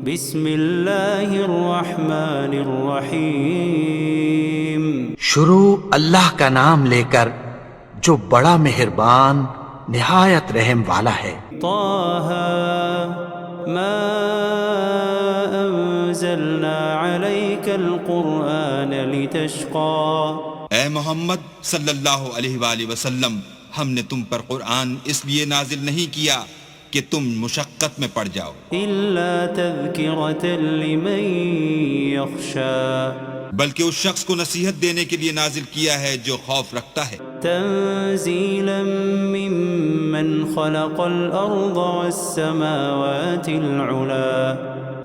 بسم اللہ الرحمن الرحیم شروع اللہ کا نام لے کر جو بڑا مہربان نہایت رحم والا ہے۔ طه ما انزلنا عليك القرآن لتشقى اے محمد صلی اللہ علیہ وآلہ وسلم، ہم نے تم پر قرآن اس لیے نازل نہیں کیا کہ تم مشقت میں پڑ جاؤ، إلا تذكرة لمن يخشى بلکہ اس شخص کو نصیحت دینے کے لیے نازل کیا ہے جو خوف رکھتا ہے، تنزيلا ممن خلق الأرض والسماوات العلا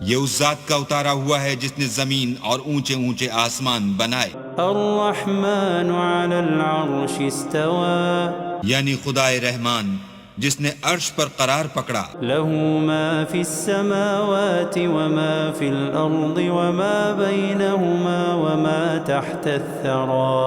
یہ اس ذات کا اتارا ہوا ہے جس نے زمین اور اونچے اونچے آسمان بنائے، الرحمن على العرش استوى یعنی خدائے رحمان جس نے عرش پر قرار پکڑا، له ما في السماوات وما في الأرض وما بينهما وما تحت الثرى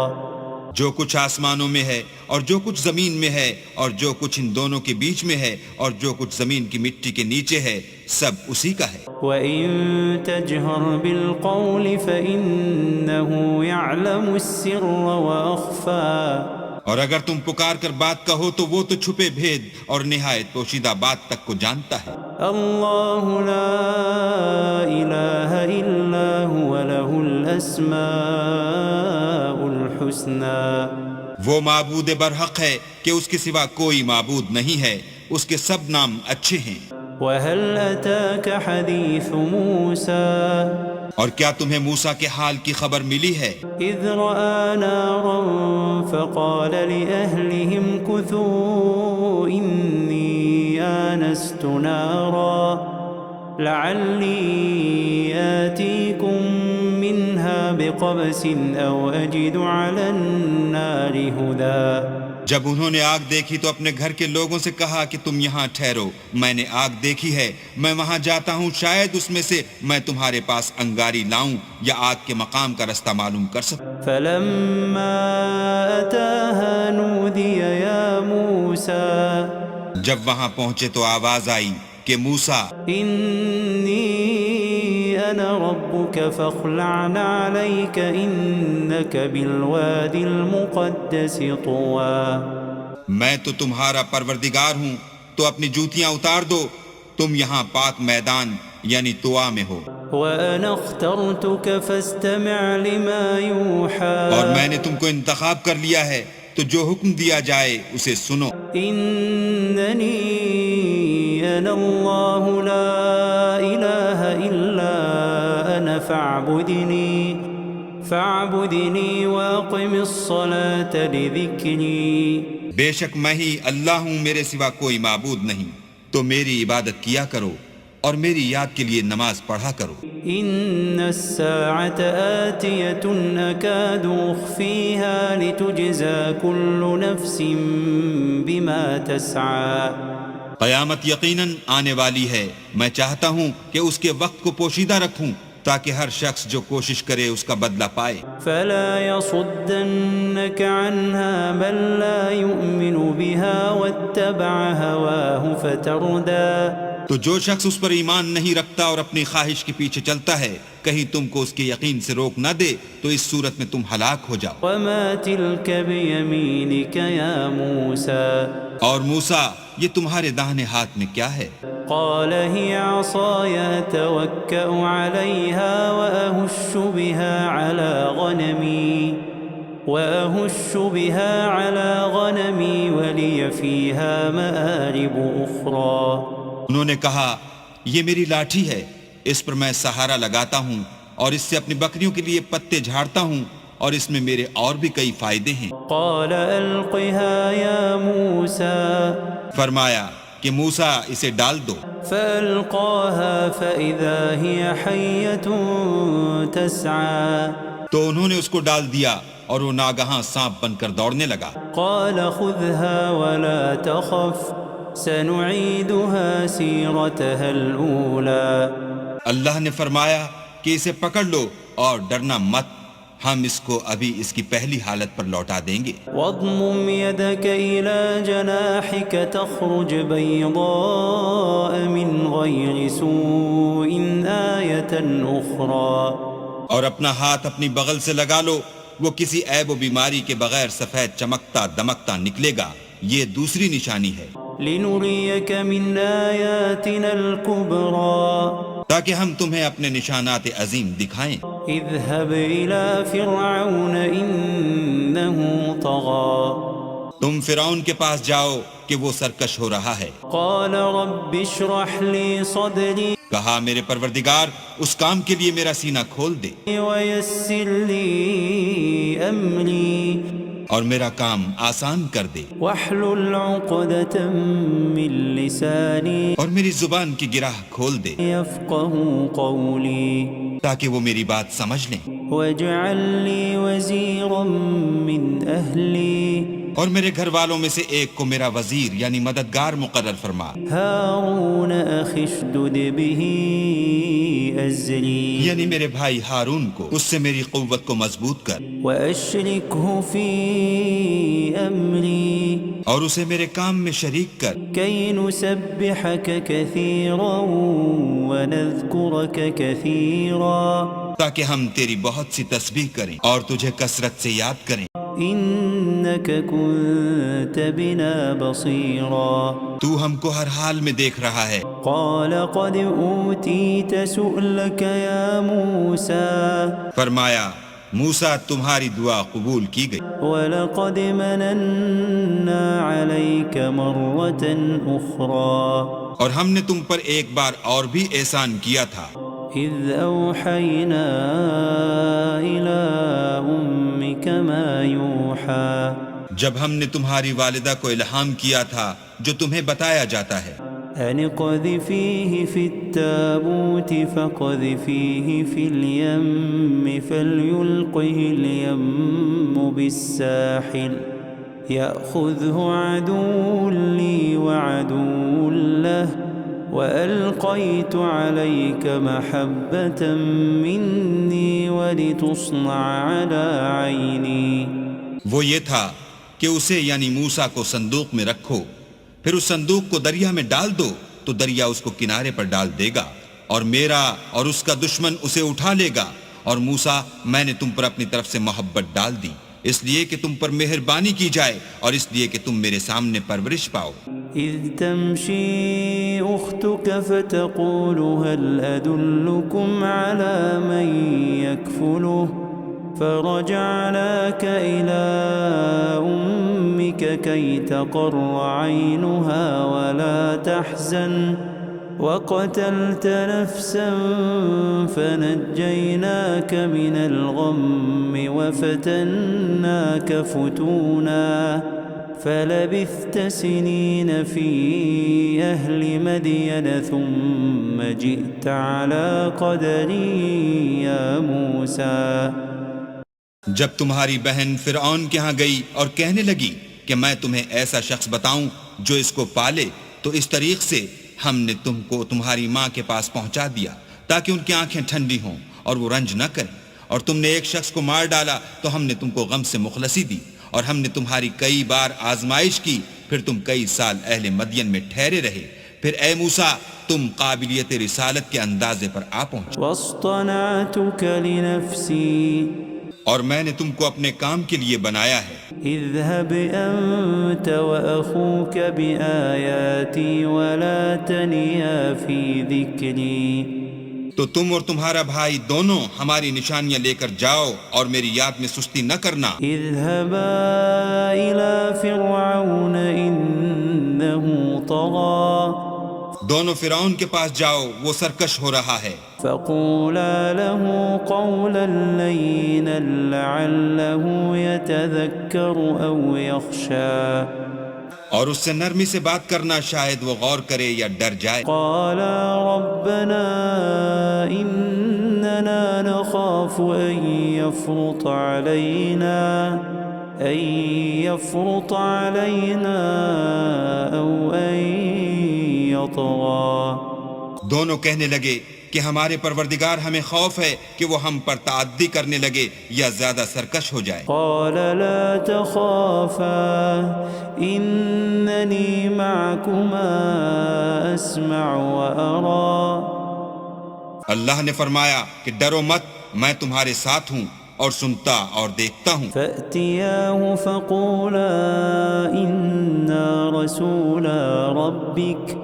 جو کچھ آسمانوں میں ہے اور جو کچھ زمین میں ہے اور جو کچھ ان دونوں کے بیچ میں ہے اور جو کچھ زمین کی مٹی کے نیچے ہے، سب اسی کا ہے۔ وَإِن تَجْهَرْ بِالْقَوْلِ فَإِنَّهُ يَعْلَمُ السِّرَّ وَأَخْفَى اور اگر تم پکار کر بات کہو تو وہ تو چھپے بھید اور نہایت پوشیدہ بات تک کو جانتا ہے۔ اللہ لا الہ الا هو له الاسماء الحسنى وہ معبود برحق ہے کہ اس کے سوا کوئی معبود نہیں ہے، اس کے سب نام اچھے ہیں۔ وهل اتاك حدیث موسیٰ اور کیا تمہیں موسیٰ کے حال کی خبر ملی ہے؟ اذ رأى نارا فقال لأهلهم كثوا إني آنست نارا لعلي آتيكم منها بقبس أو أجد على النار هدى جب انہوں نے آگ دیکھی تو اپنے گھر کے لوگوں سے کہا کہ تم یہاں ٹھہرو، میں نے آگ دیکھی ہے، میں وہاں جاتا ہوں، شاید اس میں سے میں تمہارے پاس انگاری لاؤں یا آگ کے مقام کا رستہ معلوم کر سکوں۔ فلما أتاها نودي يا موسى جب وہاں پہنچے تو آواز آئی کہ موسیٰ، إني أنا ربك فاخلع عليك إنك بالواد المقدس طوى میں تو تمہارا پروردگار ہوں، تو اپنی جوتیاں اتار دو، تم یہاں پاک میدان یعنی طوا میں ہو، وأنا اخترتك فاستمع لما يوحى اور میں نے تم کو انتخاب کر لیا ہے، تو جو حکم دیا جائے اسے سنو۔ إنني أنا الله لا إله إلا أنا فاعبدني وأقم الصلاة لذكري بے شک میں ہی اللہ ہوں، میرے سوا کوئی معبود نہیں، تو میری عبادت کیا کرو اور میری یاد کے لیے نماز پڑھا کرو۔ إن الساعة آتية أكاد أخفيها لتجزى كل نفس بما تسعى قیامت یقیناً آنے والی ہے، میں چاہتا ہوں کہ اس کے وقت کو پوشیدہ رکھوں تاکہ ہر شخص جو کوشش کرے اس کا بدلہ پائے۔ فلا يصدنك عنها من لا يؤمن بها واتبع هواه فتردى تو جو شخص اس پر ایمان نہیں رکھتا اور اپنی خواہش کے پیچھے چلتا ہے، کہیں تم کو اس کے یقین سے روک نہ دے تو اس صورت میں تم ہلاک ہو جاؤ۔ وما تلك بيمينك يا موسى اور موسیٰ، یہ تمہارے داہنے ہاتھ میں کیا ہے؟ قال هي عصاي أتوكأ عليها وأهش بها على غنمي ولي فيها مآرب أخرى انہوں نے کہا، یہ میری لاٹھی ہے، اس پر میں سہارا لگاتا ہوں اور اس سے اپنی بکریوں کے لیے پتے جھاڑتا ہوں اور اس میں میرے اور بھی کئی فائدے ہیں۔ قال ألقها يا موسى فرمایا کہ موسیٰ اسے ڈال دو، فألقاها فإذا هي حية تسعى تو انہوں نے اس کو ڈال دیا اور وہ ناگہاں سانپ بن کر دوڑنے لگا۔ قال خذها ولا تخف سنعيدها سيرتها الأولى اللہ نے فرمایا کہ اسے پکڑ لو اور ڈرنا مت، ہم اس کو ابھی اس کی پہلی حالت پر لوٹا دیں گے۔ واضمم يدك إلى جناحك تخرج بيضاء من غير سوء آية أخرى، اور اپنا ہاتھ اپنی بغل سے لگا لو، وہ کسی عیب و بیماری کے بغیر سفید چمکتا دمکتا نکلے گا، یہ دوسری نشانی ہے، لنريك من آياتنا الكبرى، تاکہ ہم تمہیں اپنے نشانات عظیم دکھائیں۔ اذهب إلى فرعون إنه طغى، تم فرعون کے پاس جاؤ کہ وہ سرکش ہو رہا ہے۔ قال رب اشرح لي صدري کہا میرے پروردگار اس کام کے لیے میرا سینہ کھول دے ويسر لي أمري اور میرا کام آسان کر دے، واحلل عقدة من لساني اور میری زبان کی گرہ کھول دے يفقهوا قولي تاکہ وہ میری بات سمجھ لیں، واجعل لي وزيرا من أهلي اور میرے گھر والوں میں سے ایک کو میرا وزیر یعنی مددگار مقرر فرما، هارون أخي اشدد به أزري یعنی میرے بھائی ہارون کو اس سے میری قوت کو مضبوط کر، وأشركه في أمري اور اسے میرے کام میں شریک کر، كي نسبحك كثيرا ونذكرك كثيرا تاکہ ہم تیری بہت سی تسبیح کریں اور تجھے کثرت سے یاد کریں، إنك كنت بنا بصيرا تو ہم کو ہر حال میں دیکھ رہا ہے۔ قال قد أوتيت سؤلك يا موسى فرمایا موسیٰ تمہاری دعا قبول کی گئی، ولقد مننا عليك مرة أخرى اور ہم نے تم پر ایک بار اور بھی احسان کیا تھا، إذ أوحينا إلى أمك ما يوحى جب ہم نے تمہاری والدہ کو الہام کیا تھا جو تمہیں بتایا جاتا ہے، أن اقذفيه في التابوت فاقذفيه في اليم فليلقه اليم بالساحل يأخذه عدو لي وعدو له وألقيت عليك محبة مني ولتصنع على عيني۔ وہ یہ تھا کہ اسے یعنی موسیٰ کو صندوق میں رکھو، پھر اس صندوق کو دریا میں ڈال دو تو دریا اس کو کنارے پر ڈال دے گا، اور میرا اور اس کا دشمن اسے اٹھا لے گا، اور موسیٰ میں نے تم پر اپنی طرف سے محبت ڈال دی، اس لیے کہ تم پر مہربانی کی جائے اور اس لیے کہ تم میرے سامنے پرورش پاؤ۔ إذ تمشي أختك فتقول هل أدلكم على من يكفله فرجعناك إلى أمك كي تقر عينها ولا تحزن وقتلت نفسا فنجيناك من الغم وفتناك فتونا فلبثت سنين في أهل مدين ثم جئت على قدر يا موسى۔ جب تمہاری بہن فرعون کے ہاں گئی اور کہنے لگی کہ میں تمہیں ایسا شخص بتاؤں جو اس کو پالے، تو اس طریق سے ہم نے تم کو تمہاری ماں کے پاس پہنچا دیا تاکہ ان کی آنکھیں ٹھنڈی ہوں اور وہ رنج نہ کریں، اور تم نے ایک شخص کو مار ڈالا تو ہم نے تم کو غم سے مخلصی دی، اور ہم نے تمہاری کئی بار آزمائش کی، پھر تم کئی سال اہل مدین میں ٹھہرے رہے، پھر اے موسیٰ تم قابلیت رسالت کے اندازے پر آ پہنچے، واصطنعتك لنفسي اور میں نے تم کو اپنے کام کے لیے بنایا ہے، اذهب أنت وأخوك بآياتي ولا تنيا في ذكري۔ تو تم اور تمہارا بھائی دونوں ہماری نشانیاں لے کر جاؤ اور میری یاد میں سستی نہ کرنا۔ اذهبا إلى فرعون إنه طغى دونوں فرعون کے پاس جاؤ، وہ سرکش ہو رہا ہے، فقولا له قولا لينا لعله يتذكر أو يخشى اور اس سے نرمی سے بات کرنا، شاید وہ غور کرے یا ڈر جائے۔ قالا ربنا إننا نخاف أن يفرط علينا أو أن يطغى۔ دونوں کہنے لگے کہ ہمارے پروردگار ہمیں خوف ہے کہ وہ ہم پر تعدی کرنے لگے یا زیادہ سرکش ہو جائے۔ قال لا تخافا إنني معكما أسمع وأرى۔ اللہ نے فرمایا کہ ڈرو مت، میں تمہارے ساتھ ہوں اور سنتا اور دیکھتا ہوں۔ فأتياه فقولا إنا رسولا ربك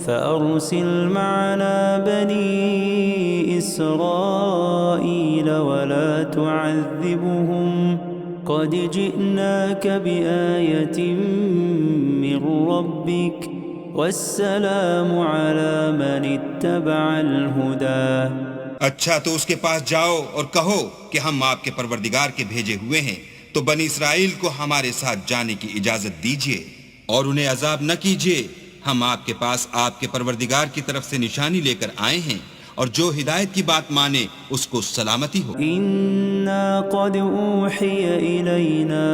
فأرسل معنا بني إسرائيل ولا تعذبهم قد جئناك بآية من ربك والسلام على من اتبع الهدى۔ اچھا تو اس کے پاس جاؤ اور کہو کہ ہم آپ کے پروردگار کے بھیجے ہوئے ہیں، تو بنی اسرائیل کو ہمارے ساتھ جانے کی اجازت دیجیے اور انہیں عذاب نہ کیجیے۔ ہم آپ کے پاس آپ کے پروردگار کی طرف سے نشانی لے کر آئے ہیں، اور جو ہدایت کی بات مانے اس کو سلامتی ہو۔ إنا قد أوحي إلينا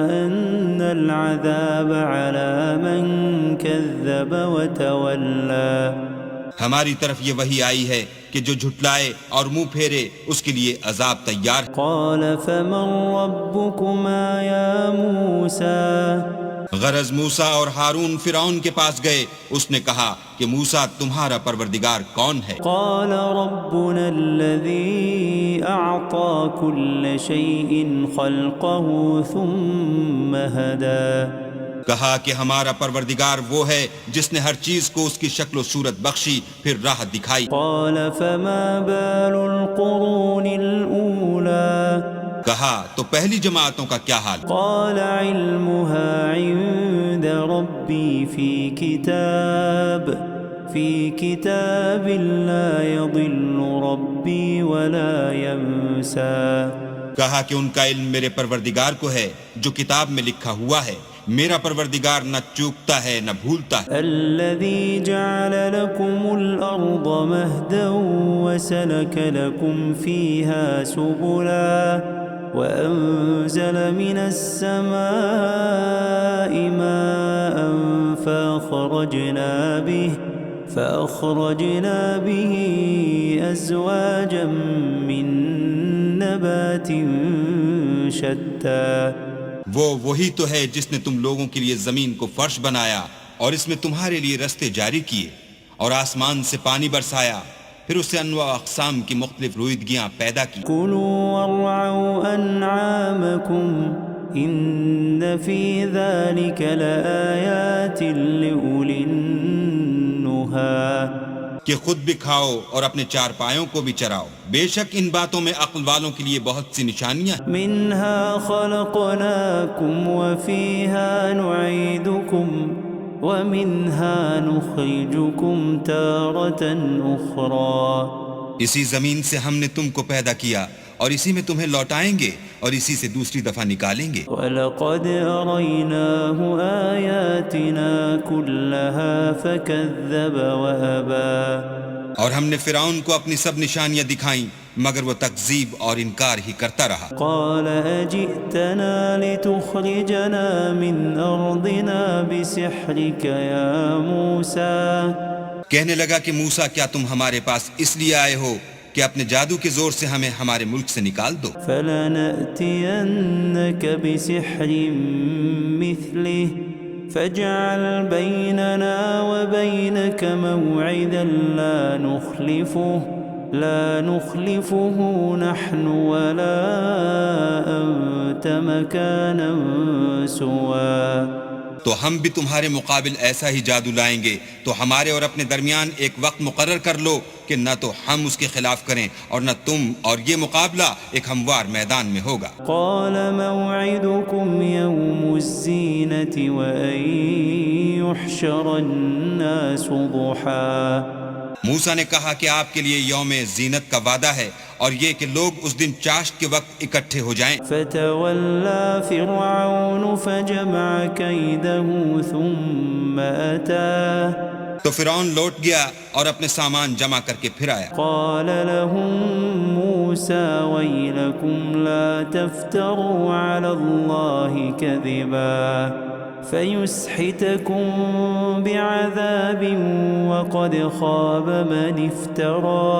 أن العذاب على من كذب وتولى۔ ہماری طرف یہ وحی آئی ہے کہ جو جھٹلائے اور منہ پھیرے اس کے لیے عذاب تیار ہے۔ قال فمن ربكما يا موسى؟ غرض موسیٰ اور ہارون فرعون کے پاس گئے، اس نے کہا کہ موسیٰ تمہارا پروردگار کون ہے؟ قال ربنا الذي أعطى كل شيء خلقه ثم هدى۔ کہا کہ ہمارا پروردگار وہ ہے جس نے ہر چیز کو اس کی شکل و صورت بخشی پھر راہ دکھائی۔ قال فما بال القرون الأولى؟ کہا تو پہلی جماعتوں کا کیا حال؟ قال علمها عند ربي في كتاب لا يضل ربي ولا ينسى۔ کہا کہ ان کا علم میرے پروردگار کو ہے جو کتاب میں لکھا ہوا ہے، میرا پروردگار نہ چوکتا ہے نہ بھولتا ہے۔ الذي جعل لكم الأرض مهدا وسلك لكم فيها سبلا وأنزل من السماء ماء فأخرجنا به أزواجا من نبات شتى۔ وہی تو ہے جس نے تم لوگوں کے لیے زمین کو فرش بنایا اور اس میں تمہارے لیے رستے جاری کیے، اور آسمان سے پانی برسایا، پھر اس سے انواع اقسام کی مختلف رویدگیاں پیدا کی۔ كلوا وارعوا أنعامكم إن في ذلك لآيات لأولي النهى۔ کہ خود بھی کھاؤ اور اپنے چار پایوں کو بھی چراؤ، بے شک ان باتوں میں عقل والوں کے لیے بہت سی نشانیاں ہیں۔ منها خلقناكم وفيها نعيدكم ومنها نخرجكم تارة أخرى۔ اسی زمین سے ہم نے تم کو پیدا کیا اور اسی میں تمہیں لوٹائیں گے اور اسی سے دوسری دفعہ نکالیں گے۔ وَلَقَدْ أَرَيْنَاهُ آيَاتِنَا كُلَّهَا فَكَذَّبَ وَأَبَى۔ اور ہم نے فرعون کو اپنی سب نشانیاں دکھائیں مگر وہ تکذیب اور انکار ہی کرتا رہا۔ قَالَ أَجِئْتَنَا لِتُخْرِجَنَا مِنْ أَرْضِنَا بِسِحْرِكَ يَا مُوسَى۔ کہنے لگا کہ موسیٰ کیا تم ہمارے پاس اس لیے آئے ہو کہ اپنے جادو کے زور سے ہمیں ہمارے ملک سے نکال دو؟ فَلَنَأْتِيَنَّكَ بِسِحْرٍ مِثْلِهِ فَاجْعَلْ بَيْنَنَا وَبَيْنَكَ مَوْعِدًا لا نخلفه نحن ولا أنت مكانا سوا۔ تو ہم بھی تمہارے مقابل ایسا ہی جادو لائیں گے، تو ہمارے اور اپنے درمیان ایک وقت مقرر کر لو کہ نہ تو ہم اس کے خلاف کریں اور نہ تم، اور یہ مقابلہ ایک ہموار میدان میں ہوگا۔ قال موعدكم يوم الزينة وأن يحشر الناس ضحى۔ موسیٰ نے کہا کہ آپ کے لیے یوم زینت کا وعدہ ہے اور یہ کہ لوگ اس دن چاشت کے وقت اکٹھے ہو جائیں۔ فتولى فرعون فجمع كيده ثم أتى۔ تو فرعون لوٹ گیا اور اپنے سامان جمع کر کے پھر آیا۔ قال لهم موسى ويلكم لا تفتروا على الله كذبا فيسحتكم بعذاب وقد خاب من افترى.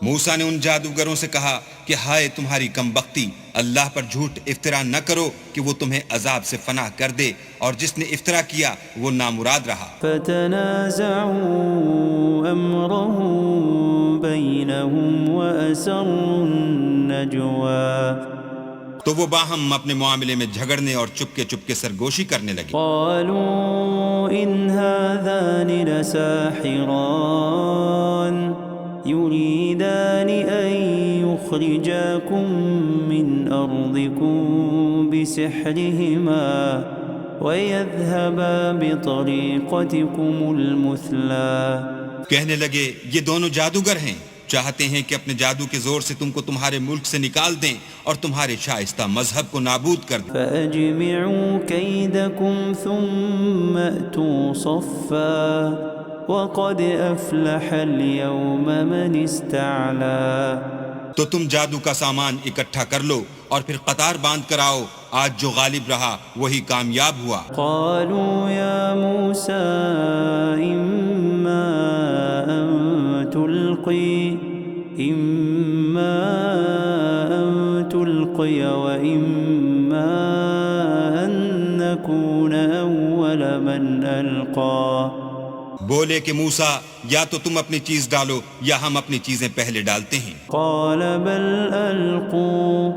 موسیٰ نے ان جادوگروں سے کہا کہ ہائے تمہاری کم بختی، اللہ پر جھوٹ افطرا نہ کرو کہ وہ تمہیں عذاب سے فنا کر دے، اور جس نے افطرا کیا وہ نامراد رہا. فتنازعوا امرهم بينهم واسروا النجوى. تو وہ باہم اپنے معاملے میں جھگڑنے اور چپکے چپکے سرگوشی کرنے لگے. قالوا ان هذان لساحران يريدان ان يخرجاكم من ارضكم بسحرهما ويذهبا بطريقتكم المثلى. کہنے لگے یہ دونوں جادوگر ہیں، چاہتے ہیں کہ اپنے جادو کے زور سے تم کو تمہارے ملک سے نکال دیں اور تمہارے شائستہ مذہب کو نابود کر دیں. فأجمعوا كيدكم ثم ائتوا صفا وقد أفلح اليوم من استعلى. تو تم جادو کا سامان اکٹھا کر لو اور پھر قطار باندھ کر آؤ، آج جو غالب رہا وہی کامیاب ہوا. قالوا يا موسى إما أن تلقي وإما أن نكون أول من ألقى. بولے کہ موسیٰ یا تو تم اپنی چیز ڈالو یا ہم اپنی چیزیں پہلے ڈالتے ہیں. قال بل ألقوا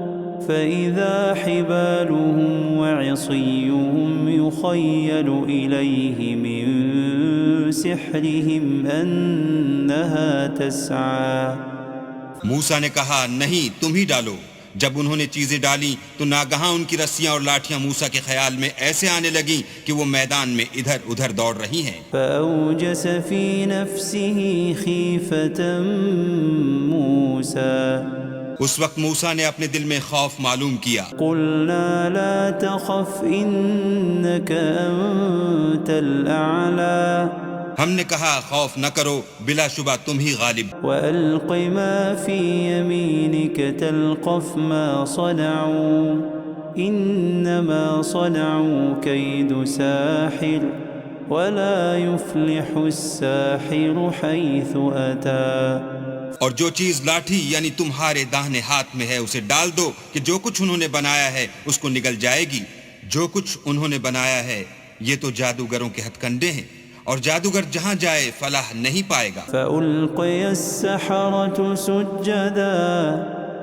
فإذا حبالهم وعصيهم يخيل إليه من سحرهم أنها تسعى. موسیٰ نے کہا نہیں تم ہی ڈالو. جب انہوں نے چیزیں ڈالی تو ناگہاں ان کی رسیاں اور لاٹھیاں موسیٰ کے خیال میں ایسے آنے لگیں کہ وہ میدان میں ادھر ادھر دوڑ رہی ہیں. فأوجس في نفسه خيفة موسى. اس وقت موسیٰ نے اپنے دل میں خوف معلوم کیا. قلنا لا تخف إنك أنت الأعلى. ہم نے کہا خوف نہ کرو، بلا شبہ تم ہی غالب. وألق ما في يمينك تلقف ما صنعوا إنما صنعوا كيد ساحر ولا يفلح الساحر حيث أتى. اور جو چیز لاٹھی یعنی تمہارے داہنے ہاتھ میں ہے اسے ڈال دو کہ جو کچھ انہوں نے بنایا ہے اس کو نگل جائے گی. جو کچھ انہوں نے بنایا ہے یہ تو جادوگروں کے ہتھ کنڈے ہیں، اور جادوگر جہاں جائے فلاح نہیں پائے گا. فألقي السحرة سجدا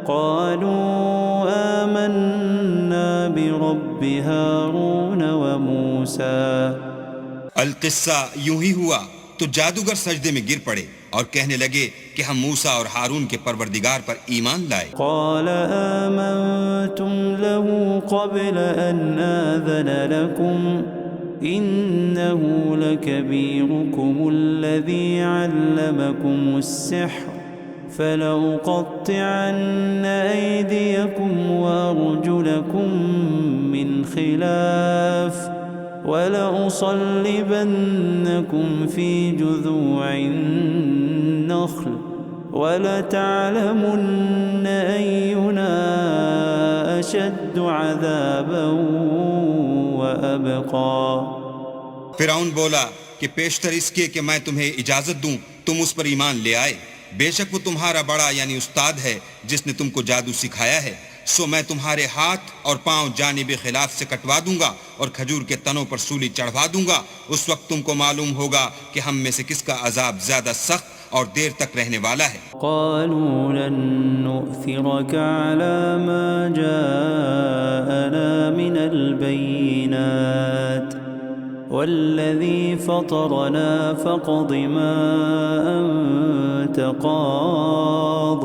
قالوا آمنا برب هارون وموسى. القصہ یوں ہی ہوا تو جادوگر سجدے میں گر پڑے اور کہنے لگے کہ ہم موسیٰ اور ہارون کے پروردگار پر ایمان لائے. قال آمنتم له قبل أن آذن لكم إنه لكبيركم الذي علمكم السحر فلأقطعن أيديكم وأرجلكم من خلاف وَلَأُصَلِّبَنَّكُمْ فِي جُذُوعِ النَّخْلِ وَلَتَعْلَمُنَّ أَيُّنَا أَشَدُّ عَذَابًا وَأَبْقَى. فرعون بولا کہ پیشتر اس کے کہ میں تمہیں اجازت دوں تم اس پر ایمان لے آئے، بے شک وہ تمہارا بڑا یعنی استاد ہے جس نے تم کو جادو سکھایا ہے. سو میں تمہارے ہاتھ اور پاؤں جانب خلاف سے کٹوا دوں گا اور کھجور کے تنوں پر سولی چڑھوا دوں گا. اس وقت تم کو معلوم ہوگا کہ ہم میں سے کس کا عذاب زیادہ سخت اور دیر تک رہنے والا ہے. قالوا لن نؤثرك على ما جاءنا من البينات والذي فطرنا فاقض ما أنت قاض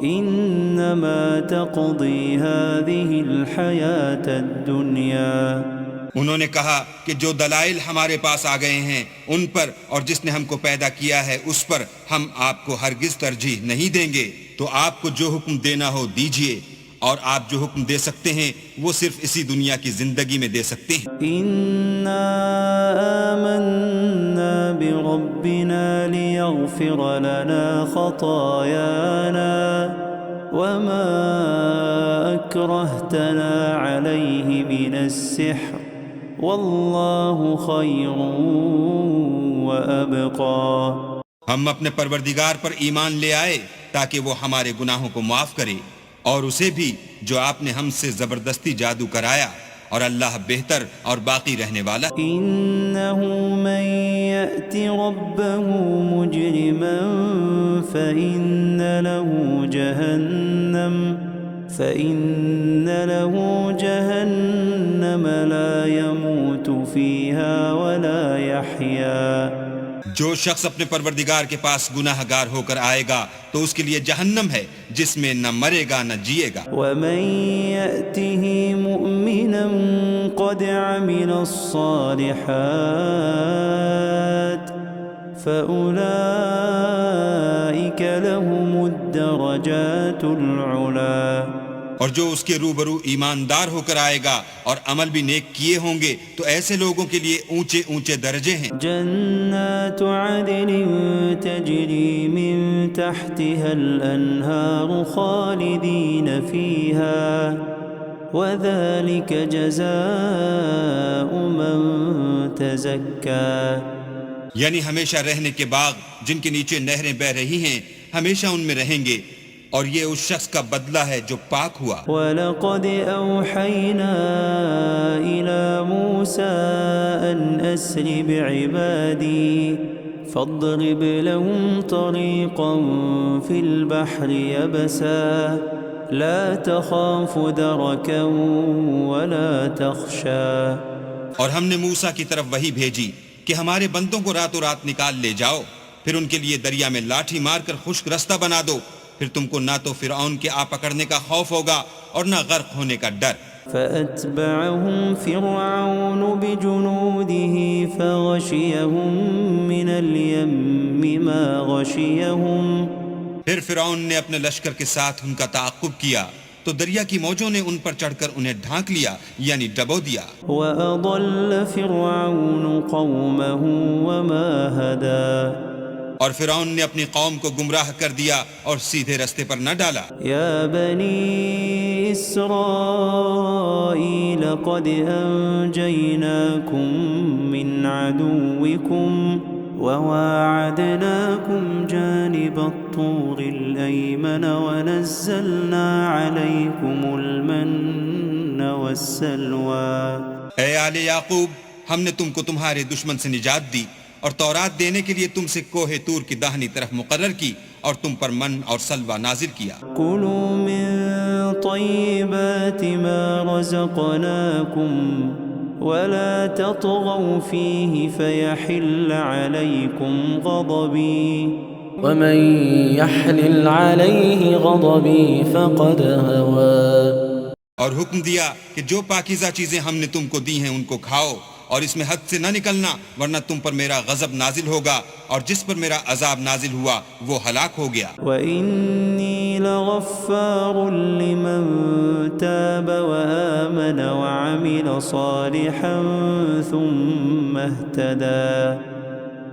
إنما تقضي هذه الحياة الدنيا. انہوں نے کہا کہ جو دلائل ہمارے پاس آ گئے ہیں ان پر اور جس نے ہم کو پیدا کیا ہے اس پر ہم آپ کو ہرگز ترجیح نہیں دیں گے. تو آپ کو جو حکم دینا ہو دیجئے، اور آپ جو حکم دے سکتے ہیں وہ صرف اسی دنیا کی زندگی میں دے سکتے ہیں. إنا آمنا بربنا ليغفر لنا خطايانا وما أكرهتنا عليه من السحر واللہ خیر وابقى۔ ہم اپنے پروردگار پر ایمان لے آئے تاکہ وہ ہمارے گناہوں کو معاف کرے، اور اسے بھی جو آپ نے ہم سے زبردستی جادو کرایا، اور اللہ بہتر اور باقی رہنے والا۔ إنه من يأت ربه مجرما فإن له جهنم لا يموت فيها ولا يحيا۔ جو شخص اپنے پروردگار کے پاس گناہ گار ہو کر آئے گا تو اس کے لیے جہنم ہے جس میں نہ مرے گا نہ جیے گا۔ ومن يأته مؤمنا قد عمل الصالحات فأولئك لهم الدرجات العلا۔ اور جو اس کے روبرو ایماندار ہو کر آئے گا اور عمل بھی نیک کیے ہوں گے تو ایسے لوگوں کے لیے اونچے اونچے درجے ہیں۔ جنات عدن تجری من تحتها الانہار خالدین فیہا وذلك جزاء من تزکا۔ یعنی ہمیشہ رہنے کے باغ جن کے نیچے نہریں بہ رہی ہیں، ہمیشہ ان میں رہیں گے، اور یہ اس شخص کا بدلہ ہے جو پاک ہوا۔ وَلَقَدْ أَوْحَيْنَا إِلَى مُوسَىٰ أَنْ أَسْرِ بِعِبَادِي فَاضْرِبْ لَهُمْ طَرِيقًا فِي الْبَحْرِ يَبَسًا لَا تَخَافُ دَرَكًا وَلَا تَخْشَىٰ۔ اور ہم نے موسیٰ کی طرف وحی بھیجی کہ ہمارے بندوں کو راتوں رات نکال لے جاؤ، پھر ان کے لیے دریا میں لاٹھی مار کر خشک رستہ بنا دو، پھر تم کو نہ تو فرعون کے آ پکڑنے کا خوف ہوگا اور نہ غرق ہونے کا ڈر۔ فَأَتْبَعَهُمْ فِرْعَوْنُ بِجُنُودِهِ فَغَشِيَهُمْ مِنَ الْيَمِّ مَا غَشِيَهُمْ۔ پھر فرعون نے اپنے لشکر کے ساتھ ان کا تعاقب کیا تو دریا کی موجوں نے ان پر چڑھ کر انہیں ڈھانک لیا، یعنی ڈبو دیا۔ وَأَضَلَّ فِرْعَوْنُ قَوْمَهُ وَمَا هَدَىٰ۔ اور فرعون نے اپنی قوم کو گمراہ کر دیا اور سیدھے رستے پر نہ ڈالا۔ یا بنی اسرائیل قد انجیناکم من عدوکم وواعدناکم جانب الطور الایمن ونزلنا علیکم المن والسلوى۔ اے آل یعقوب، ہم نے تم کو تمہارے دشمن سے نجات دی اور تورات دینے کے لیے تم سے کوہ طور کی داہنی طرف مقرر کی اور تم پر من اور سلوہ نازل کیا۔ کلوا من طیبات ما رزقناکم ولا تطغوا فیہ فیحل علیکم غضبی ومن يحلل عليه غضبي فقد هوى۔ اور حکم دیا کہ جو پاکیزہ چیزیں ہم نے تم کو دی ہیں ان کو کھاؤ، اور اس میں حد سے نہ نکلنا ورنہ تم پر میرا غضب نازل ہوگا، اور جس پر میرا عذاب نازل ہوا وہ ہلاک ہو گیا۔ وَإِنِّي لَغَفَّارٌ لِّمَن تَابَ وَآمَنَ وَعَمِلَ صَالِحًا ثُمَّ اهْتَدَىٰ۔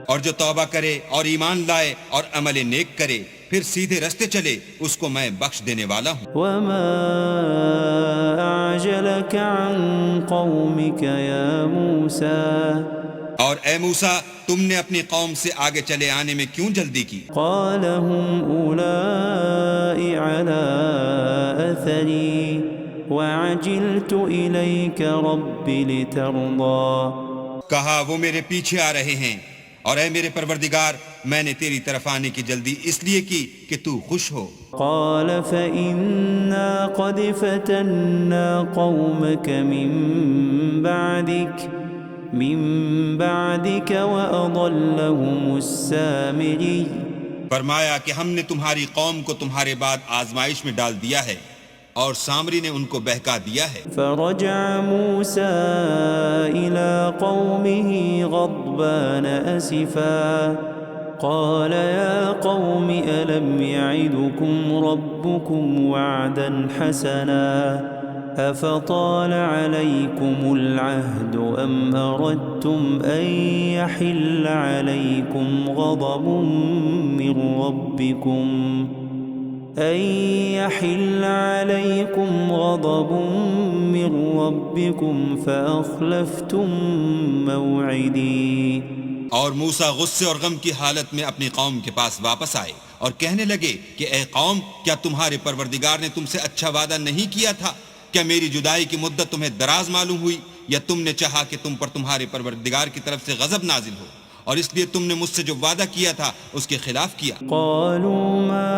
اور جو توبہ کرے اور ایمان لائے اور عمل نیک کرے پھر سیدھے رستے چلے، اس کو میں بخش دینے والا ہوں۔ وَمَا أَعْجَلَكَ عَن قَوْمِكَ يَا مُوسَىٰ۔ اور اے موسیٰ، تم نے اپنی قوم سے آگے چلے آنے میں کیوں جلدی کی؟ قَالَ هُمْ أُولَاءِ عَلَىٰ أَثَرِي وَعَجِلْتُ إِلَيْكَ رَبِّ لِتَرْضَىٰ۔ کہا وہ میرے پیچھے آ رہے ہیں، اور اے میرے پروردگار، میں نے تیری طرف آنے کی جلدی اس لیے کی کہ تو خوش ہو۔ قال فإنا قد فتنا قومك من بعدك وأضلهم السامري۔ فرمایا کہ ہم نے تمہاری قوم کو تمہارے بعد آزمائش میں ڈال دیا ہے اور سامری نے ان کو بہکا دیا ہے۔ فرجع موسى إلى قومه غضبان أسفا قال يا قوم ألم يعدكم ربكم وعدا حسنا أفطال عليكم العهد أم أردتم أن يحل عليكم غضب من ربكم أن يحل عليكم غضب من ربكم فأخلفتم موعدي. اور موسیٰ غصے اور غم کی حالت میں اپنی قوم کے پاس واپس آئے اور کہنے لگے کہ اے قوم، کیا تمہارے پروردگار نے تم سے اچھا وعدہ نہیں کیا تھا؟ کیا میری جدائی کی مدت تمہیں دراز معلوم ہوئی، یا تم نے چاہا کہ تم پر تمہارے پروردگار کی طرف سے غضب نازل ہو، اور اس لیے تم نے مجھ سے جو وعدہ کیا تھا اس کے خلاف کیا؟ قالوا ما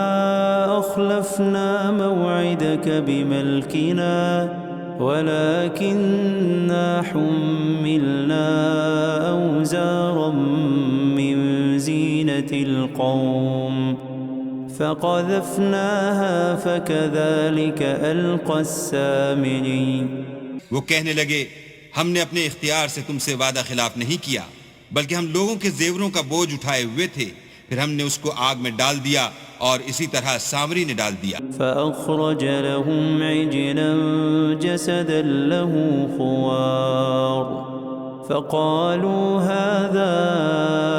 أخلفنا موعدك بملكنا ولكننا حملنا أوزارا من زينة القوم فقذفناها فكذلك ألقى السامري. وہ کہنے لگے ہم نے اپنے اختیار سے تم سے وعدہ خلاف نہیں کیا، بلکہ ہم لوگوں کے زیوروں کا بوجھ اٹھائے ہوئے تھے، پھر ہم نے اس کو آگ میں ڈال دیا اور اسی طرح سامری نے ڈال دیا. فأخرج لهم عجلا جسدا له خوار فقالوا هذا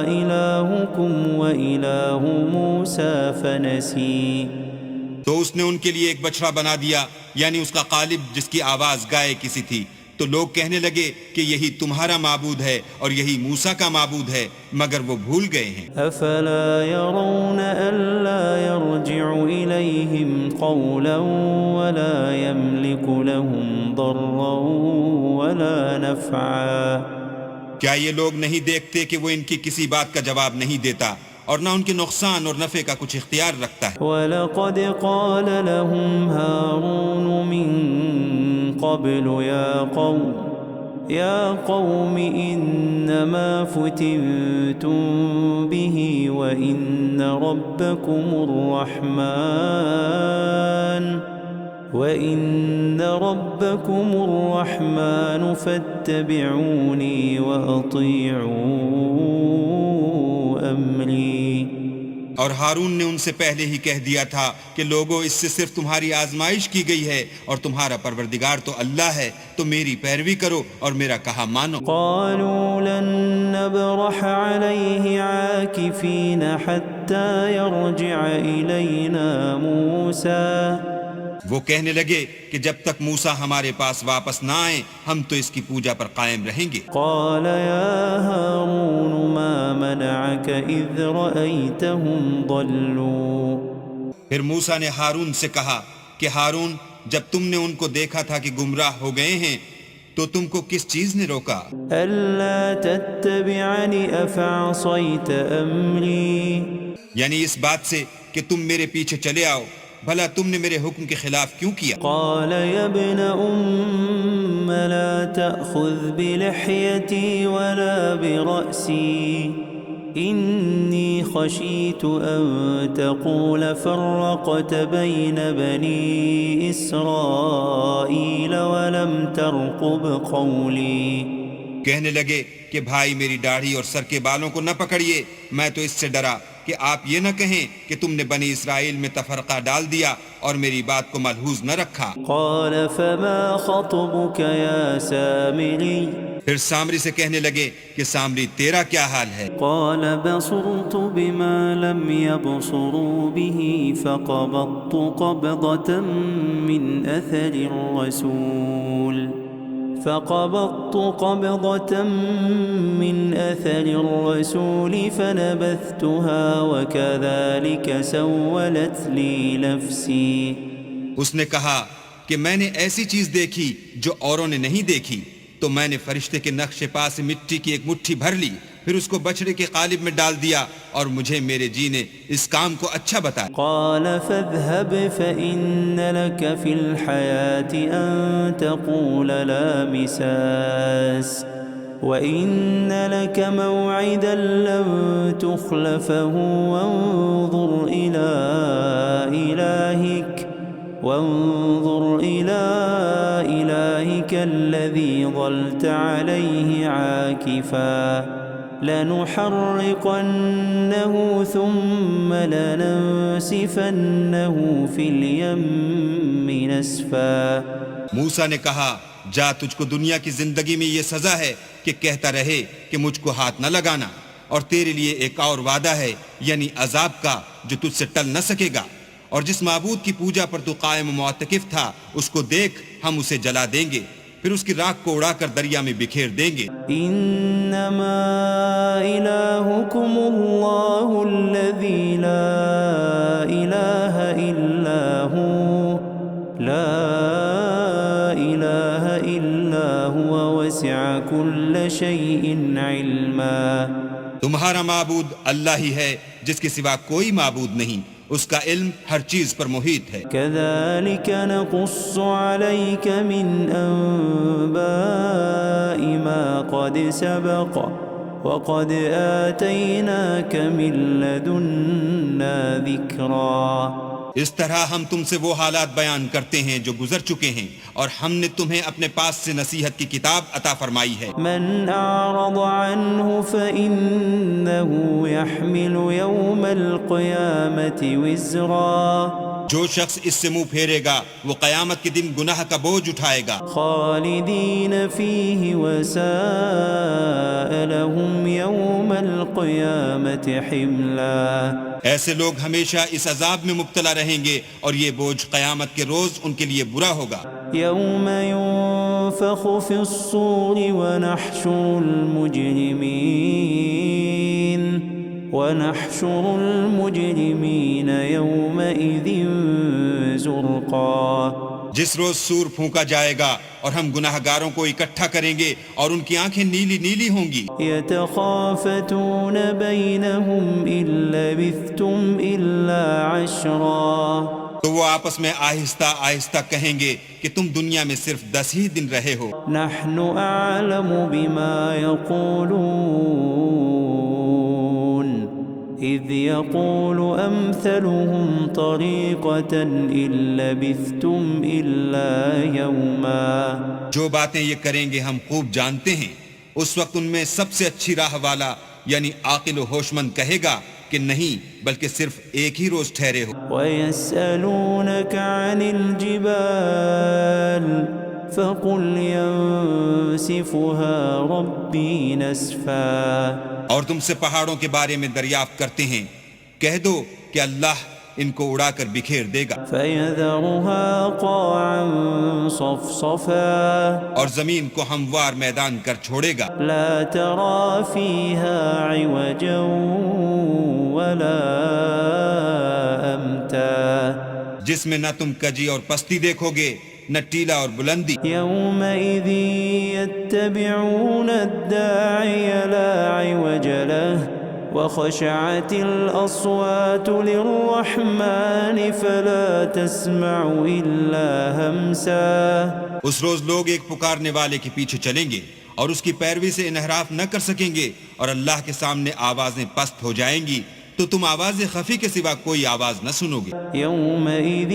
إلهكم وإله موسى فنسي. تو اس نے ان کے لیے ایک بچڑا بنا دیا، یعنی اس کا قالب جس کی آواز گائے کسی تھی. تو لوگ کہنے لگے کہ یہی تمہارا معبود ہے اور یہی موسیٰ کا معبود ہے، مگر وہ بھول گئے ہیں. افلا يرون الا يرجع اليهم قولا ولا يملك لهم ضرا ولا نفعا. کیا یہ لوگ نہیں دیکھتے کہ وہ ان کی کسی بات کا جواب نہیں دیتا اور نہ ان کے نقصان اور نفع کا کچھ اختیار رکھتا ہے؟ وَلَقَدْ قَالَ لَهُمْ هَارُونُ مِن قَبْلُ يَا قَوْمِ إِنَّمَا فُتِنْتُمْ بِهِ وَإِنَّ رَبَّكُمُ الرَّحْمَنُ فَاتَّبِعُونِي وَأَطِيعُوا أَمْرِي. اور ہارون نے ان سے پہلے ہی کہہ دیا تھا کہ لوگوں، اس سے صرف تمہاری آزمائش کی گئی ہے اور تمہارا پروردگار تو اللہ ہے، تو میری پیروی کرو اور میرا کہا مانو. قالوا لن نبرح عليه عاكفين حتى يرجع إلينا موسى. وہ کہنے لگے کہ جب تک موسیٰ ہمارے پاس واپس نہ آئیں ہم تو اس کی پوجا پر قائم رہیں گے. قال يا هارون ما منعك إذ رأيتهم ضلوا. پھر موسیٰ نے ہارون سے کہا کہ ہارون، جب تم نے ان کو دیکھا تھا کہ گمراہ ہو گئے ہیں تو تم کو کس چیز نے روکا؟ ألا تتبعني أفعصيت أمري. یعنی اس بات سے کہ تم میرے پیچھے چلے آؤ، بھلا تم نے میرے حکم کے خلاف کیوں کیا؟ قال يا ابن أم لا تأخذ بلحيتي ولا برأسي إني خشيت أن تقول فرقت بين بني إسرائيل ولم ترقب قولي. کہنے لگے کہ بھائی میری داڑھی اور سر کے بالوں کو نہ پکڑیے، میں تو اس سے ڈرا کہ آپ یہ نہ کہیں کہ تم نے بنی اسرائیل میں تفرقہ ڈال دیا اور میری بات کو ملحوظ نہ رکھا. قال فما خطبك يا سامري. پھر سامری سے کہنے لگے کہ سامری تیرا کیا حال ہے؟ قال بصرت بما لم يبصروا به فقبضت قبضة من أثر الرسول فنبذتها وكذلك سولت لي نفسي. اس نے کہا کہ میں نے ایسی چیز دیکھی جو اوروں نے نہیں دیکھی، تو میں نے فرشتے کے نقش پا سے مٹی کی ایک مٹھی بھر لی، پھر اس کو بچڑے کے قالب میں ڈال دیا، اور مجھے میرے جی نے اس کام کو اچھا بتایا. قال فاذهب فإن لك في الحياة أن تقول لا مساس وإن لك موعدا لن تخلفه وانظر إلى إلهك الذي ظلت عليه عاكفا لنحرقنه ثم لننسفنه في اليم نسفا. موسیٰ نے کہا جا، تجھ کو دنیا کی زندگی میں یہ سزا ہے کہ کہتا رہے کہ مجھ کو ہاتھ نہ لگانا، اور تیرے لیے ایک اور وعدہ ہے، یعنی عذاب کا جو تجھ سے ٹل نہ سکے گا. اور جس معبود کی پوجا پر تو قائم و معتکف تھا اس کو دیکھ، ہم اسے جلا دیں گے، پھر اس کی راکھ کو اڑا کر دریا میں بکھیر دیں گے۔ انما الہکم اللہ الذی لا الہ الا ہو لا الہ الا هو وسع كل شیء علما۔ تمہارا معبود اللہ ہی ہے جس کے سوا کوئی معبود نہیں، اس کا علم ہر چیز پر محیط ہے۔ كذلك نقص عليك من أنباء ما قد سبق وقد آتيناك من لدنا ذكرا۔ اس طرح ہم تم سے وہ حالات بیان کرتے ہیں جو گزر چکے ہیں، اور ہم نے تمہیں اپنے پاس سے نصیحت کی کتاب عطا فرمائی ہے۔ من أعرض عنه فإنه يحمل يوم القيامة وزرا۔ جو شخص اس سے منہ پھیرے گا وہ قیامت کے دن گناہ کا بوجھ اٹھائے گا۔ خالدین فیہ وساء لهم یوم القیامت حملا۔ ایسے لوگ ہمیشہ اس عذاب میں مبتلا رہیں گے اور یہ بوجھ قیامت کے روز ان کے لیے برا ہوگا۔ یوم ينفخ فی الصور ونحشر المجرمین یومئذ زرقا۔ جس روز سور پھونکا جائے گا اور ہم گناہ گاروں کو اکٹھا کریں گے اور ان کی آنکھیں نیلی نیلی ہوں گی۔ یتخافتون بینہم ان لبثتم الا عشرا۔ تو وہ آپس میں آہستہ آہستہ کہیں گے کہ تم دنیا میں صرف 10 ہی دن رہے ہو۔ نحن اعلم بما یقولون اذ يقول امثلهم طریقة ان لبثتم الا یوما۔ جو باتیں یہ کریں گے ہم خوب جانتے ہیں۔ اس وقت ان میں سب سے اچھی راہ والا یعنی عاقل و ہوش مند کہے گا کہ نہیں بلکہ صرف ایک ہی روز ٹھہرے ہو۔ وَيَسْأَلُونَكَ عَنِ الْجِبَالِ فَقُلْ يَنسِفُهَا رَبِّي نَسْفًا۔ اور تم سے پہاڑوں کے بارے میں دریافت کرتے ہیں، کہہ دو کہ اللہ ان کو اڑا کر بکھیر دے گا۔ فَيَذَرُهَا قَاعًا صَفْصَفًا۔ اور زمین کو ہموار میدان کر چھوڑے گا۔ لَا تَرَى فِيهَا عِوَجًا وَلَا أَمْتًا۔ جس میں نہ تم کجی اور پستی دیکھو گے نہ ٹیلا اور بلندی۔ يومئذ يتبعون الداعي لا عوج له وخشعت الأصوات للرحمن فلا تسمع إلا همسا۔ اس روز لوگ ایک پکارنے والے کے پیچھے چلیں گے اور اس کی پیروی سے انحراف نہ کر سکیں گے، اور اللہ کے سامنے آوازیں پست ہو جائیں گی تو تم آواز خفی کے سوا کوئی آواز نہ سنو گے۔ يومئذ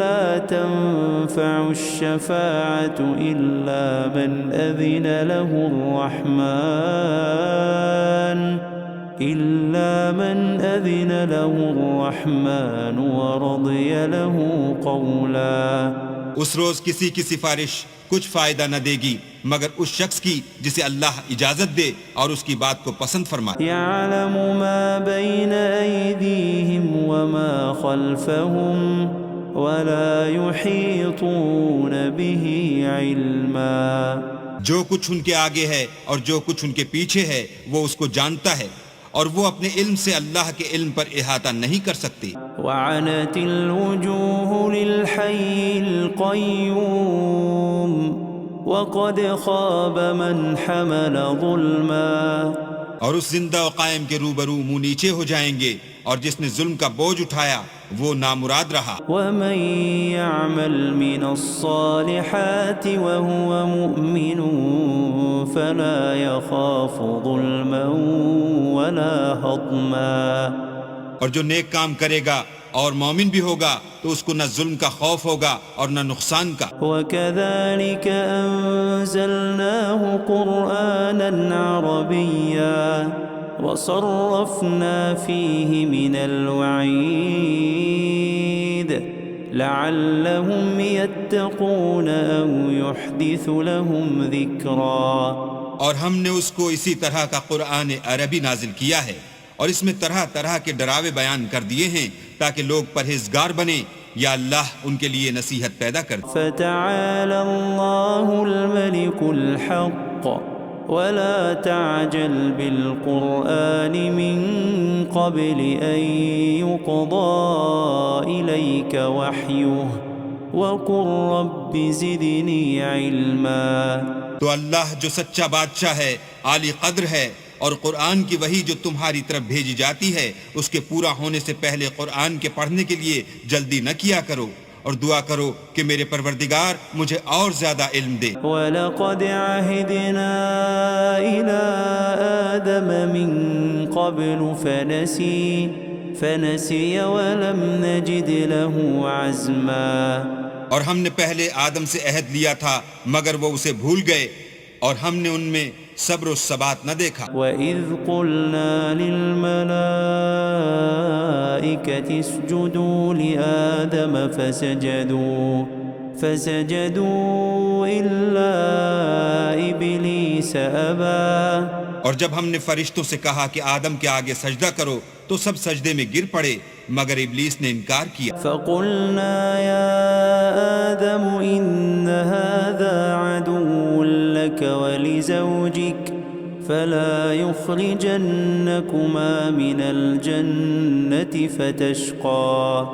لا تنفع الشفاعة إلا من أذن له الرحمن ورضي له قولا۔ اس روز کسی کی سفارش کچھ فائدہ نہ دے گی مگر اس شخص کی جسے اللہ اجازت دے اور اس کی بات کو پسند فرمائے۔ يعلم ما بين أيديهم وما خلفهم ولا يحيطون به علما۔ جو کچھ ان کے آگے ہے اور جو کچھ ان کے پیچھے ہے وہ اس کو جانتا ہے، اور وہ اپنے علم سے اللہ کے علم پر احاطہ نہیں کر سکتی۔ وعنت الوجوه للحي القيوم وقد خاب من حمل ظلما۔ اور اس زندہ و قائم کے روبرو منہ نیچے ہو جائیں گے، اور جس نے ظلم کا بوجھ اٹھایا وہ نامراد رہا۔ ومن يعمل من الصالحات وهو مؤمن فلا يخاف ظلما ولا هضما۔ اور جو نیک کام کرے گا اور مومن بھی ہوگا تو اس کو نہ ظلم کا خوف ہوگا اور نہ نقصان کا۔ وَكَذَلِكَ أَنزَلْنَاهُ قُرْآنًا عَرَبِيًّا وَصَرَّفْنَا فِيهِ مِنَ الْوَعِيدِ لَعَلَّهُمْ يَتَّقُونَ أَوْ يُحْدِثُ لَهُمْ ذِكْرًا۔ اور ہم نے اس کو اسی طرح کا قرآن عربی نازل کیا ہے، اور اس میں طرح طرح کے ڈراوے بیان کر دیے ہیں تاکہ لوگ پرہیزگار بنیں، یا اللہ ان کے لیے نصیحت پیدا کر دے۔ فتعالى الله الملك الحق ولا تعجل بالقرآن من قبل أن يقضى إليك وحيه وقل رب زدني علما۔ تو اللہ جو سچا بادشاہ ہے، عالی قدر ہے، اور قرآن کی وحی جو تمہاری طرف بھیجی جاتی ہے اس کے پورا ہونے سے پہلے قرآن کے پڑھنے کے لیے جلدی نہ کیا کرو، اور دعا کرو کہ میرے پروردگار مجھے اور زیادہ علم دے۔ وَلَقَدْ عَهِدْنَا إِلَىٰ آدَمَ مِن قَبْلُ فَنَسِيَ وَلَمْ نَجِدْ لَهُ عَزْمًا۔ اور ہم نے پہلے آدم سے عہد لیا تھا مگر وہ اسے بھول گئے، اور ہم نے ان میں صبر و ثبات نہ دیکھا۔ وَإِذْ قُلْنَا لِلْمَلَائِكَةِ اسْجُدُوا لِآدَمَ فَسَجَدُوا إِلَّا إِبْلِيسَ أَبَى۔ اور جب ہم نے فرشتوں سے کہا کہ آدم کے آگے سجدہ کرو تو سب سجدے میں گر پڑے مگر ابلیس نے انکار کیا۔ فَقُلْنَا يَا آدَمُ إِنَّ هَذَا عَدُوٌّ لَكَ وَلِزَوْجِكَ فَلَا يُخْرِجَنَّكُمَا مِنَ الْجَنَّةِ فَتَشْقَى۔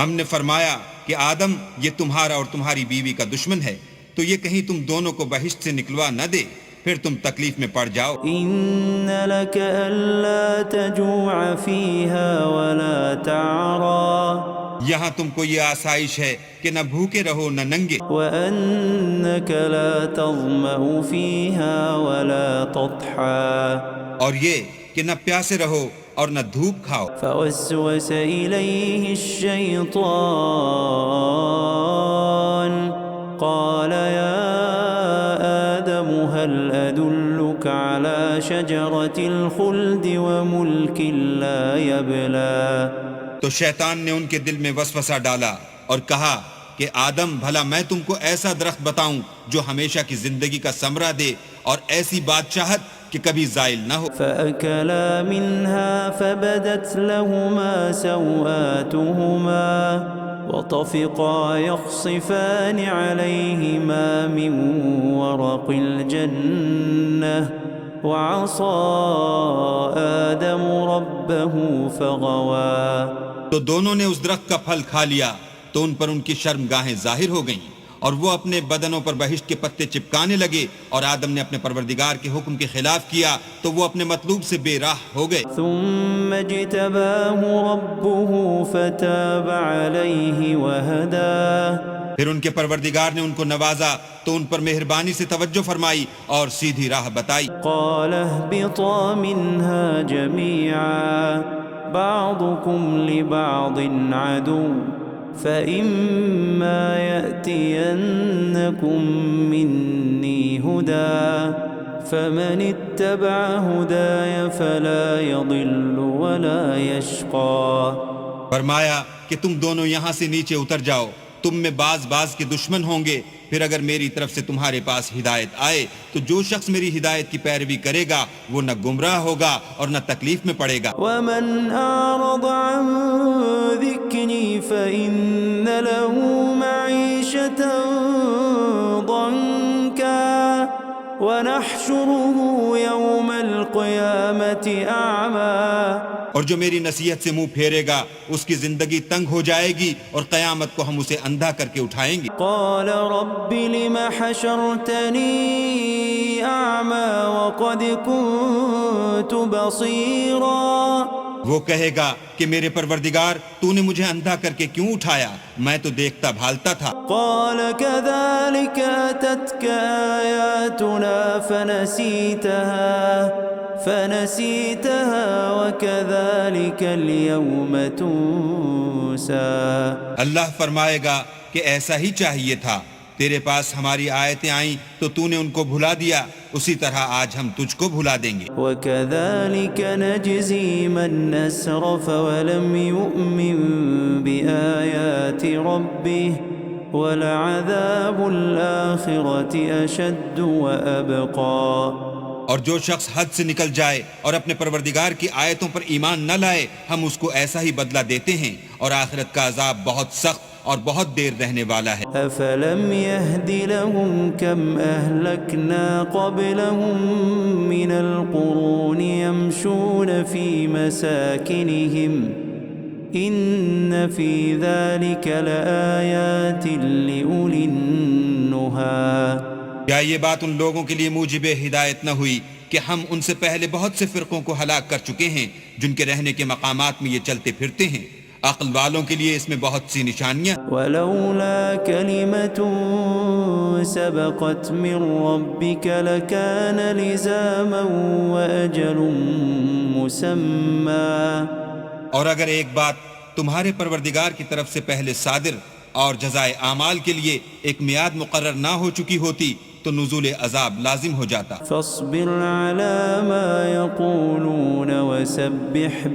ہم نے فرمایا کہ آدم یہ تمہارا اور تمہاری بیوی کا دشمن ہے، تو یہ کہیں تم دونوں کو بہشت سے نکلوا نہ دے، پھر تم تکلیف میں پڑ جاؤ۔ إِنَّ لَكَ أَلَّا تَجُوعَ فِيهَا وَلَا تَعْرَى۔ یہاں تم کو یہ آسائش ہے کہ نہ بھوکے رہو نہ ننگے، وَأَنَّكَ لَا تَظْمَأُ فِيهَا وَلَا تَضْحَى۔ اور یہ کہ نہ پیاسے رہو اور نہ دھوپ کھاؤ۔ فوسوس إليه الشيطان قال يا آدم هل أدلك على شجرة الخلد وملك لا يبلى۔ تو شیطان نے ان کے دل میں وسوسہ ڈالا اور کہا کہ آدم بھلا میں تم کو ایسا درخت بتاؤں جو ہمیشہ کی زندگی کا ثمرہ دے اور ایسی بادشاہت کہ کبھی زائل نہ ہو۔ فأكلا منها فبدت لهما سوآتهما وطفقا يخصفان عليهما من ورق الجنة وعصى آدم ربه فغوى۔ تو دونوں نے اس درخت کا پھل کھا لیا تو ان پر ان کی شرمگاہیں ظاہر ہو گئیں اور وہ اپنے بدنوں پر بہشت کے پتے چپکانے لگے، اور آدم نے اپنے پروردگار کے حکم کے خلاف کیا تو وہ اپنے مطلوب سے بے راہ ہو گئے۔ ثم اجتباه ربه فتاب عليه وهدى۔ پھر ان کے پروردگار نے ان کو نوازا تو ان پر مہربانی سے توجہ فرمائی اور سیدھی راہ بتائی۔ قال اهبطا منها جميعا بعضكم لبعض عدو فإما يأتينكم مني هدى فمن اتبع هداي فلا يضل ولا يشقى۔ فرمایا کہ تم دونوں یہاں سے نیچے اتر جاؤ، تم میں بعض کے دشمن ہوں گے، پھر اگر میری طرف سے تمہارے پاس ہدایت آئے تو جو شخص میری ہدایت کی پیروی کرے گا وہ نہ گمراہ ہوگا اور نہ تکلیف میں پڑے گا۔ ومن أعرض عن ذكري فإن له معيشة ضنكا ونحشره يوم القيامة أعمى۔ اور جو میری نصیحت سے منہ پھیرے گا اس کی زندگی تنگ ہو جائے گی اور قیامت کو ہم اسے اندھا کر کے اٹھائیں گے۔ قال رب لم حشرتني أعمى وقد كنت بصيرا۔ وہ کہے گا کہ میرے پروردگار تو نے مجھے اندھا کر کے کیوں اٹھایا، میں تو دیکھتا بھالتا تھا۔ قال كذلك أتتك آياتنا فنسيتها وكذلك اليوم تنسى۔ اللہ فرمائے گا کہ ایسا ہی چاہیے تھا، تیرے پاس ہماری آیتیں آئیں تو تو نے ان کو بھلا دیا، اسی طرح آج ہم تجھ کو بھلا دیں گے۔ وكذلك نجزي من أسرف ولم يؤمن بآيات ربه ولعذاب الآخرة أشد وأبقى۔ اور جو شخص حد سے نکل جائے اور اپنے پروردگار کی آیتوں پر ایمان نہ لائے ہم اس کو ایسا ہی بدلہ دیتے ہیں اور آخرت کا عذاب بہت سخت اور بہت دیر رہنے والا ہے۔ أفلم يهد لهم كم أهلكنا قبلهم من القرون يمشون في مساكنهم إن في ذلك لآيات لأولي النهى۔ کیا یہ بات ان لوگوں کے لیے موجب ہدایت نہ ہوئی کہ ہم ان سے پہلے بہت سے فرقوں کو ہلاک کر چکے ہیں جن کے رہنے کے مقامات میں یہ چلتے پھرتے ہیں؟ عقل والوں کے لیے اس میں بہت سی نشانیاں۔ ولولا كلمة سبقت من ربك لكان لزاما وأجل مسمى۔ اور اگر ایک بات تمہارے پروردگار کی طرف سے پہلے صادر اور جزائے اعمال کے لیے ایک میعاد مقرر نہ ہو چکی ہوتی تو نزول عذاب لازم ہو جاتا۔ فاصبر على ما يقولون وسبح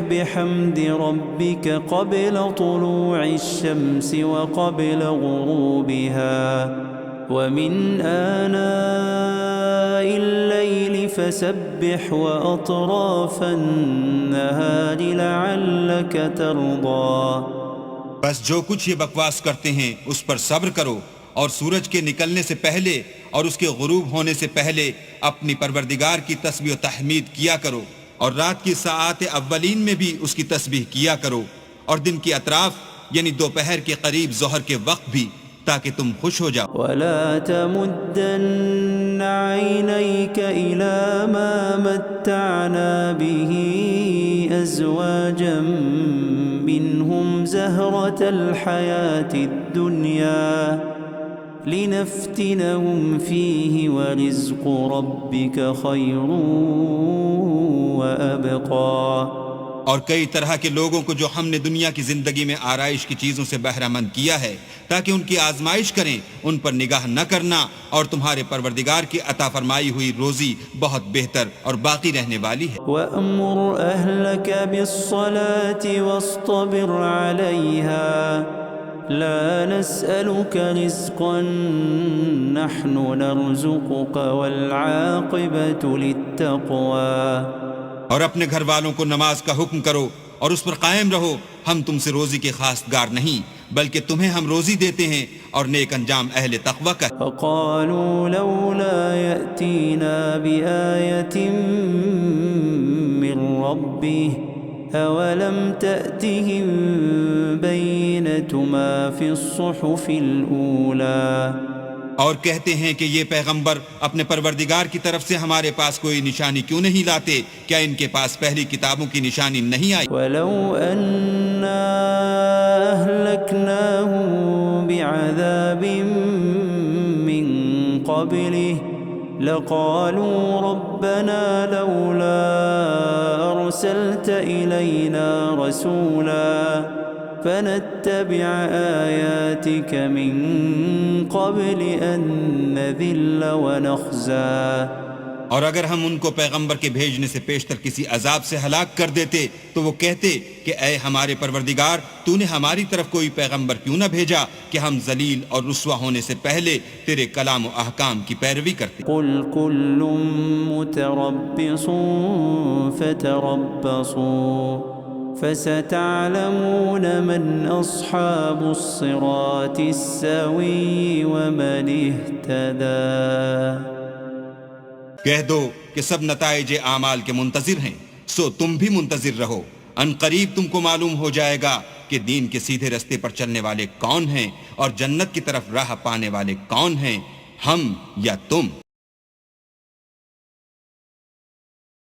بحمد ربك قبل طلوع الشمس وقبل غروبها ومن آناء الليل فسبح وأطراف النهار لعلك ترضى۔ بس جو کچھ یہ بکواس کرتے ہیں اس پر صبر کرو اور سورج کے نکلنے سے پہلے اور اس کے غروب ہونے سے پہلے اپنی پروردگار کی تسبیح و تحمید کیا کرو اور رات کی ساعات اولین میں بھی اس کی تسبیح کیا کرو اور دن کی اطراف یعنی دوپہر کے قریب ظہر کے وقت بھی تاکہ تم خوش ہو جاؤ۔ ولا تمدن عينيك إلى ما متعنا به أزواجا منهم زهرة الحياة الدنيا لنفتنهم فيه ورزق ربك خير وأبقى۔ اور کئی طرح کے لوگوں کو جو ہم نے دنیا کی زندگی میں آرائش کی چیزوں سے بہرہ مند کیا ہے تاکہ ان کی آزمائش کریں، ان پر نگاہ نہ کرنا، اور تمہارے پروردگار کی عطا فرمائی ہوئی روزی بہت بہتر اور باقی رہنے والی ہے۔ وَأْمُرْ أَهْلَكَ بِالصَّلَاةِ وَاصْطَبِرْ عَلَيْهَا لَا نَسْأَلُكَ رِزْقًا نَحْنُ نَرْزُقُكَ وَالْعَاقِبَةُ لِلتَّقْوَى۔ اور اپنے گھر والوں کو نماز کا حکم کرو اور اس پر قائم رہو، ہم تم سے روزی کے خواستگار نہیں بلکہ تمہیں ہم روزی دیتے ہیں اور نیک انجام اہل تقوی کا۔ فقالوا لولا يأتينا بآية من ربه أولم تأتهم بينة ما في الصحف الأولى۔ اور کہتے ہیں کہ یہ پیغمبر اپنے پروردگار کی طرف سے ہمارے پاس کوئی نشانی کیوں نہیں لاتے؟ کیا ان کے پاس پہلی کتابوں کی نشانی نہیں آئی؟ وَلَوْ أَنَّا أَهْلَكْنَاهُمْ بِعَذَابٍ مِّن قَبْلِهِ لَقَالُوا رَبَّنَا لَوْلَا أَرْسَلْتَ إِلَيْنَا رَسُولًا فنتبع آياتك من قبل أن نذل ونخزى۔ اور اگر ہم ان کو پیغمبر کے بھیجنے سے پیشتر کسی عذاب سے ہلاک کر دیتے تو وہ کہتے کہ اے ہمارے پروردگار تو نے ہماری طرف کوئی پیغمبر کیوں نہ بھیجا کہ ہم ذلیل اور رسوا ہونے سے پہلے تیرے کلام و احکام کی پیروی کرتے۔ قل كل متربص فتربصوا فستعلمون من أصحاب الصراط السوي ومن اهتدى۔ کہہ دو کہ سب نتائج اعمال کے منتظر ہیں، سو تم بھی منتظر رہو، ان قریب تم کو معلوم ہو جائے گا کہ دین کے سیدھے رستے پر چلنے والے کون ہیں اور جنت کی طرف راہ پانے والے کون ہیں، ہم یا تم۔